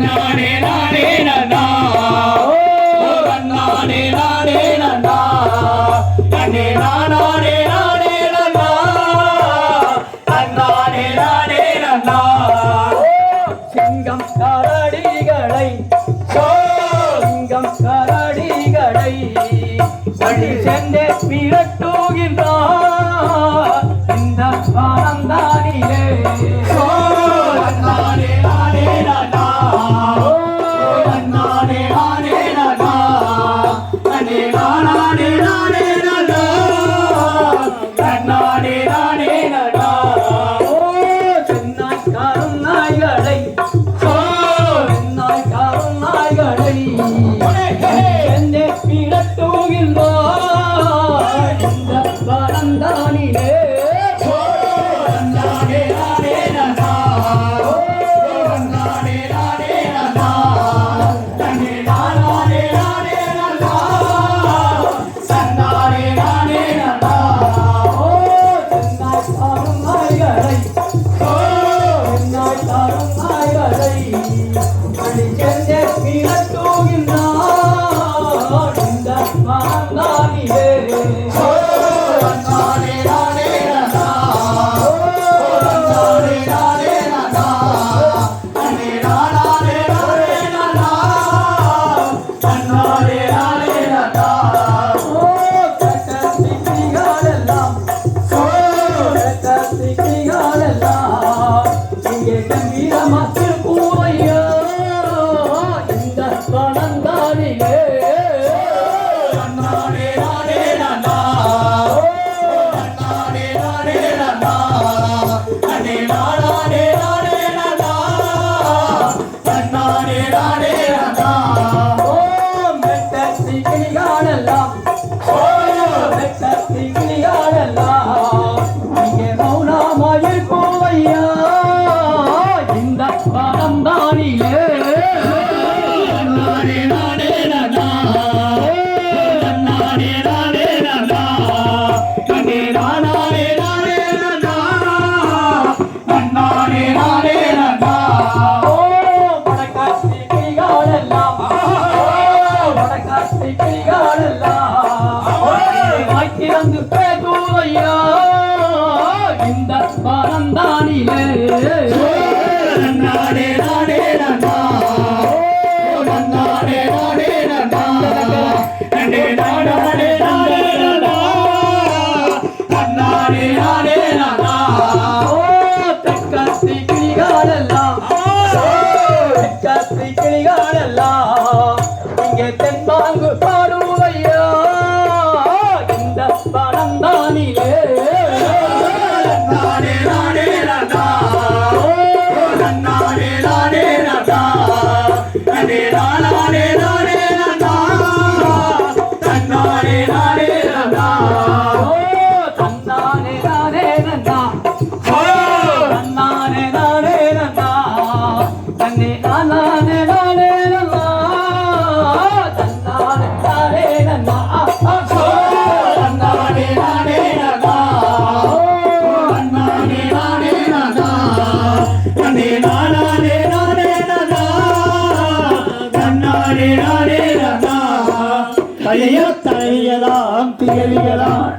நானே நானே நன்னா நானே நானே நன்னா நானே நானே நானே நன்னா நானே நானே நன்னா சிங்கம் கரடிகளை சிங்கம் கரடிகளை அடி சென்று விரட்டுகின்றார் இந்த ஆனந்தானிலே நானே நானே நன்னா நானே நானே நன்னா நானே நானே நானே நன்னா நானே நானே நன்னா சென்னாய்க்காரும் நாய்களை சென்னாய்க்காரும் நாய்களை சென்று விரட்டுகின்றார் இந்த ஆனந்தானிலே நானே நானே நன்னா நானே நானே நன்னா நானே நானே நானே நன்னா நானே நானே நன்னா சென்னாய்க்காரும் நாய்களை சென்னாய்க்காரும் நாய்களை அடி சென்று விரட்டுகின்றார் இந்த ஆனந்தானிலே நானே நானே நன்னா நானே நானே நன்னா நானே நானே நானே நன்னா நானே நானே நன்னா கட்டத்திக்கிகாலெல்லாம் இங்கே கம்பீரமாத்தில் பூவையா இந்த பணந்தானிலே நானே நானே நன்னா நானே நானே நன்னா நானே நானே நானே நன்னா நானே நானே நன்னா மெட்டத்திக்கிகாலெல்லாம் மெட்டத்திக்கிகாலெல்லாம் இங்கே மௌனமாயில் பூவையா இந்த பணந்தானிலே நானே நானே நன்னா நானே நானே நன்னா நானே நானே நானே நன்னா நானே நானே நன்னா வடகாட்சி கிளிகளெல்லாம் வடகாட்சி கிளிகளெல்லாம் வாய்க்கிறந்து பேதூரையா இந்த பணந்தானிலே நானே நானே நன்னா நானே நானே நன்னா நானே நானே நானே நன்னா நானே நானே நன்னா தெற்கத்தி கிளிகளெல்லாம் தெற்கத்தி கிளிகளெல்லாம் இங்கே தென்பாங்கு பாடுவையா இந்த பணந்தானிலே நானே நானே நன்னா நானே நானே நன்னா நானே நானே நானே நன்னா நானே நானே நன்னா தன்னானே நானே நன்னா தன்னானே நானே நன்னா தன்னே நானே நானே நன்னா தன்னானே நானே நன்னா தன்னானே நானே நன்னா தன்னானே நானே நன்னா தன்னே நானே நானே நன்னா தன்னானே நானே நன்னா ஐயோ தலையலாம் திகழ்கலாம்